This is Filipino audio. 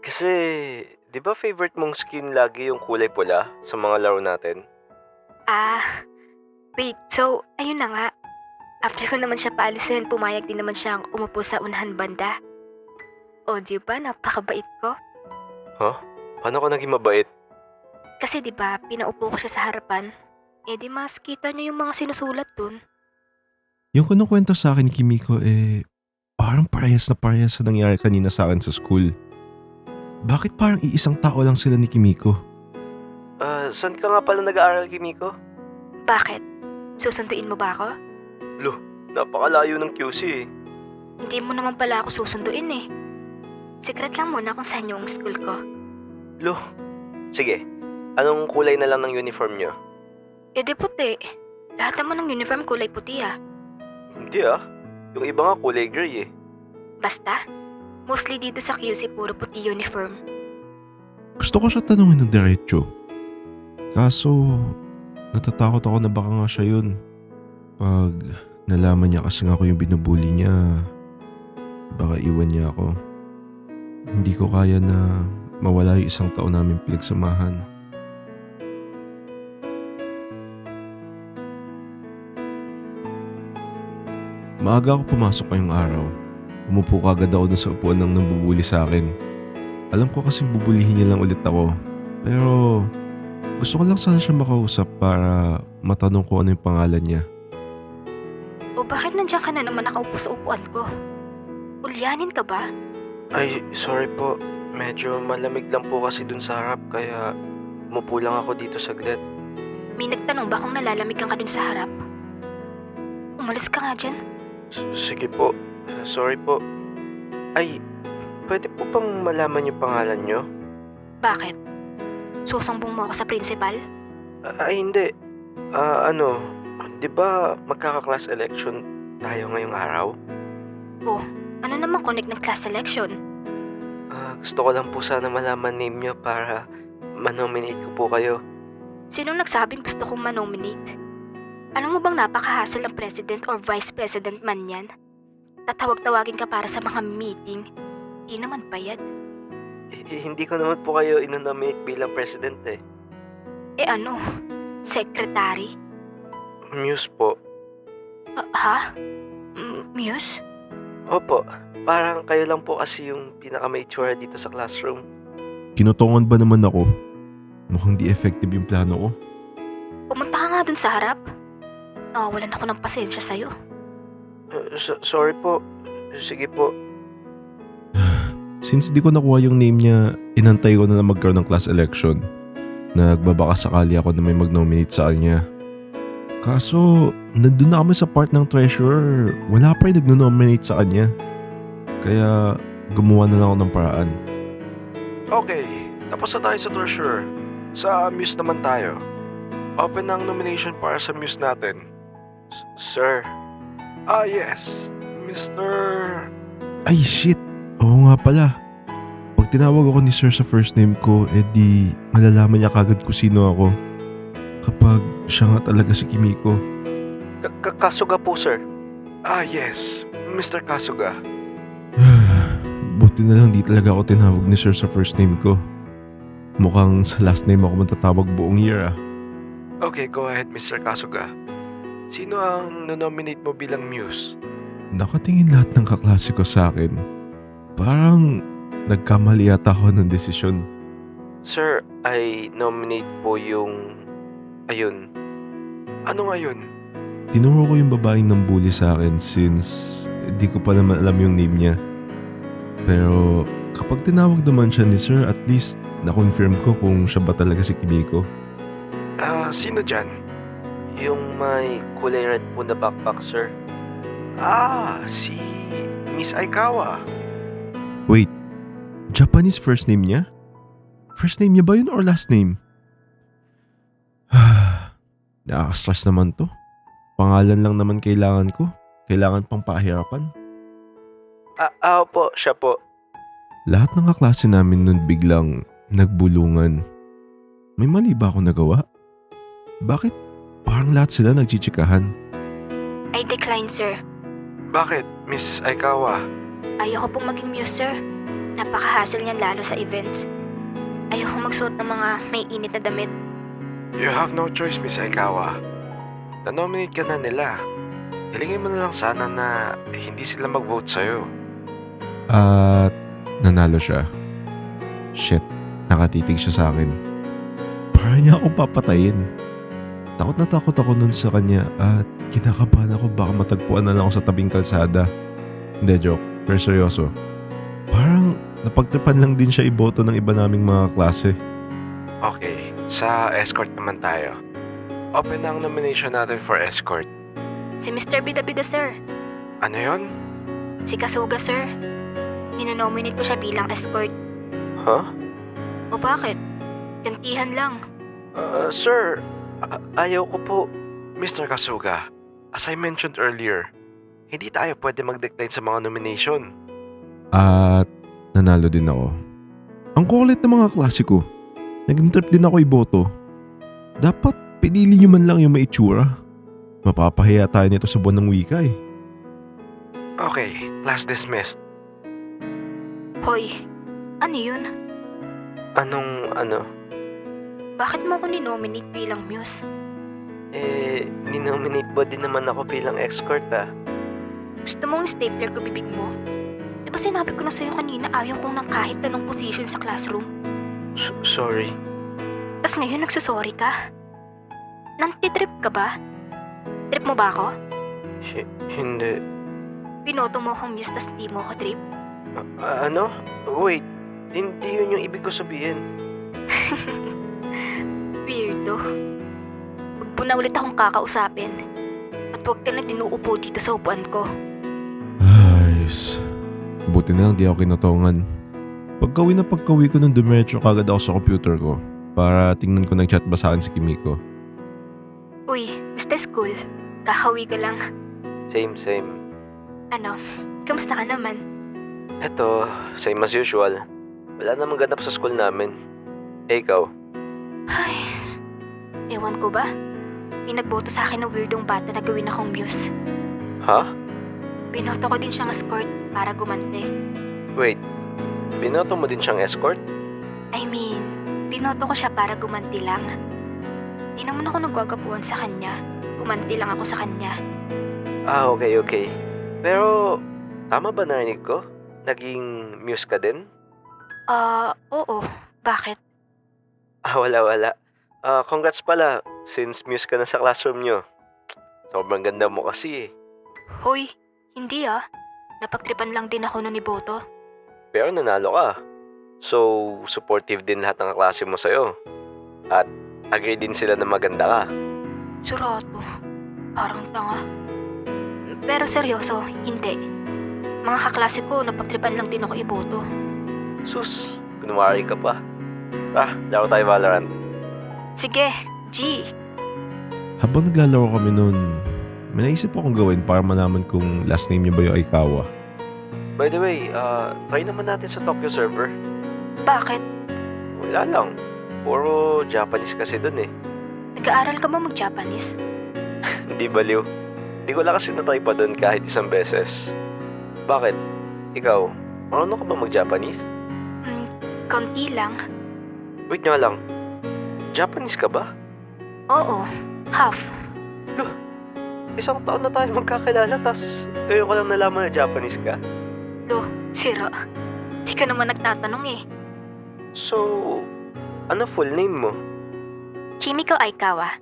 Kasi 'di ba favorite mong skin lagi yung kulay pula sa mga laro natin? Ah, wait. So, ayun na nga. After ko naman siya paalisin, pumayag din naman siyang umupo sa unahan banda. O, di ba? Napakabait ko. Huh? Paano ka naging mabait? Kasi di ba, pinaupo ko siya sa harapan. Eh di mas kita niyo yung mga sinusulat dun. Yung kinukwento sa akin ni Kimiko parang parehas na parehas sa nangyari kanina sa akin sa school. Bakit parang iisang tao lang sila ni Kimiko? Saan ka nga pala nag-aaral, Kimiko? Bakit? Susunduin mo ba ako? Loh, napakalayo ng QC eh. Hindi mo naman pala ako susunduin eh. Secret lang muna kung saan yung school ko. Loh, sige. Anong kulay na lang ng uniform niyo? Eh di puti. Lahat naman ng uniform kulay puti ah. Hindi yung iba nga kulay gray eh. Basta, mostly dito sa QC puro puti uniform. Gusto ko siya tanungin ng diretso. Kaso, natatakot ako na baka nga siya yun. Pag nalaman niya kasi nga ako yung binubuli niya, baka iwan niya ako. Hindi ko kaya na mawala yung isang taon namin pinagsamahan. Maaga ako pumasok ngayong araw. Umupo kagad ako dun sa upuan ng nambubuli sa akin. Alam ko kasi bubulihin niya lang ulit ako. Pero gusto ko lang sana siya makausap para matanong ko ano yung pangalan niya. O bakit nandiyan ka na naman nakaupo sa upuan ko? Ulyanin ka ba? Ay, sorry po. Medyo malamig lang po kasi dun sa harap kaya umupo lang ako dito saglit. May nagtanong ba kung nalalamig ka dun sa harap? Umalis ka nga dyan. Sige po. Sorry po. Ay, pwede po bang malaman yung pangalan nyo? Bakit? Susumbong mo ako sa principal? Ay, hindi. Ano, di ba magkaka-class election tayo ngayong araw? Oh, ano naman connect ng class selection? Gusto ko lang po sana malaman name nyo para manominate ko po kayo. Sinong nagsabing gusto kong manominate? Alam mo bang napaka-hassle ng president or vice president man yan? Tatawag-tawagin ka para sa mga meeting. Di naman bayad. Hindi ko naman po kayo inonominate bilang president eh. Eh ano? Secretary? Muse po. Ha? Muse? Opo, parang kayo lang po kasi yung pinaka-may tsura dito sa classroom. Kinutungan ba naman ako? Mukhang di effective yung plano ko. Pumunta ka nga dun sa harap. Nawawalan ako ng pasensya sa'yo. Sorry po. Sige po. Since di ko nakuha yung name niya, inantay ko na magkaroon ng class election. Nagbabaka sakali ako na may mag-nominate sa kanya. Kaso, nandun na kami sa part ng treasurer. Wala pa rin nag-nominate sa kanya. Kaya, gumawa na lang ako ng paraan. Okay, tapos na tayo sa treasurer. Sa Muse naman tayo. Open ang nomination para sa Muse natin. Sir. Yes. Mr. Ay shit! Oo nga pala. Pag tinawag ako ni sir sa first name ko, di malalaman niya kagad kung sino ako. Kapag siya nga talaga si Kimiko. Kasuga po, sir. Yes. Mr. Kasuga. Buti na lang di talaga ako tinawag ni sir sa first name ko. Mukhang sa last name ako matatawag buong year. Okay, go ahead, Mr. Kasuga. Sino ang nominate mo bilang Muse? Nakatingin lahat ng kaklase ko sa akin. Parang nagkamali yata ako ng desisyon. Sir, I nominate po yung... Ayun. Ano ngayon? Tinuro ko yung babaeng nambuli sa akin since di ko pa naman alam yung name niya. Pero kapag tinawag naman siya ni sir, at least na-confirm ko kung siya ba talaga si Kimiko. Sino dyan? Yung may kulay red po na backpack, sir. Si Miss Aikawa. Wait, Japanese first name niya? First name niya ba yun or last name? Nakaka-stress naman to. Pangalan lang naman kailangan ko. Kailangan pang pahirapan. Opo, siya po. Lahat ng kaklase namin nun biglang nagbulungan. May mali ba ako nagawa? Bakit parang lahat sila nagchichikahan? I decline, sir. Bakit, Miss Aikawa? Ayoko pong maging Muse, sir. Napaka-hassle niyan lalo sa events. Ayoko magsuot ng mga may init na damit. You have no choice, Miss Aikawa. Na-nominate ka na nila. Hilingin mo na lang sana na hindi sila mag-vote sa'yo. At nanalo siya. Shit, nakatitig siya sa akin. Para niya ako papatayin. Takot na takot ako nun sa kanya at kinakabahan ako baka matagpuan na lang ako sa tabing kalsada. Hindi, joke. Pero seryoso. Parang napagtripan lang din siya iboto ng iba naming mga klase. Okay, sa escort naman tayo. Open na ang nomination natin for escort. Si Mr. Bida-Bida, sir. Ano yon? Si Kasuga, sir. Ninonominate ko siya bilang escort. Huh? O bakit? Gantihan lang. Sir, ayaw ko po. Mr. Kasuga, as I mentioned earlier, hindi tayo pwede mag-decline sa mga nomination. At nanalo din ako. Ang kulit ng mga klase ko. Nag-trip din ako iboto. Dapat pinili niyo man lang yung maitsura. Mapapahiya tayo nito sa buwan ng wika eh. Okay, class dismissed. Hoy, ano yun? Anong ano? Bakit mo ako ninominate bilang muse? Ninominate mo din naman ako bilang escort Gusto mong stapler ko bibig mo? Di ba sinabi ko na sa'yo kanina ayaw kong ng kahit anong position sa classroom? Sorry. Tas ngayon nagsasorry ka? Nantitrip ka ba? Trip mo ba ako? Hindi. Binoto mo akong muse tas di mo ako trip? Ano? Wait, hindi yun yung ibig ko sabihin. Weirdo. Huwag mo na ulit akong kakausapin. At huwag ka na dinuupo dito sa upuan ko. Ayos. Buti na lang di ako kinatongan. Pagkawi ko nung dumiretso kagad ako sa computer ko para tingnan ko nag-chat ba sa akin si Kimiko. Uy, basta school. Kakawi ko lang. Same. Ano, kamusta ka naman? Eto, same as usual. Wala namang ganap sa school namin. Ikaw? Ay, ewan ko ba? May nagboto sa akin ng weirdong bata na gawin akong muse. Ha? Binoto ko din siyang escort para gumante. Wait, binoto mo din siyang escort? I mean, binoto ko siya para gumanti lang. Di naman ako nagwagapuan sa kanya. Gumanti lang ako sa kanya. Okay. Pero, tama ba narinig ko? Naging muse ka din? Oo. Bakit? Wala. Congrats pala, since muse ka na sa classroom nyo. Sobrang ganda mo kasi eh. Hoy, hindi Napagtripan lang din ako nun ni Boto. Pero nanalo ka. So, supportive din lahat ng kaklase mo sa'yo. At agree din sila na maganda ka. Surato. Parang tanga. Pero seryoso, hindi. Mga kaklase ko, napagtripan lang din ako iboto. Sus, kunwari ka pa. Laro tayo Valorant. Sige, G. Habang naglalaro kami noon, may naisip akong gawin para malaman kung last name niya ba yung Aikawa. By the way, try naman natin sa Tokyo server. Bakit? Wala lang. Puro Japanese kasi dun eh. Nag-aaral ka ba mag-Japanese? Hindi baliw. Hindi ko lang kasi natry pa dun kahit isang beses. Bakit? Ikaw, marunong ka ba mag-Japanese? Konti lang. Wait nga lang. Japanese ka ba? Oo, half. Isang taon na tayo magkakilala tas ngayon ko lang nalaman na Japanese ka. Sira. Di ka naman nagtatanong eh. So, ano full name mo? Kimiko Aikawa.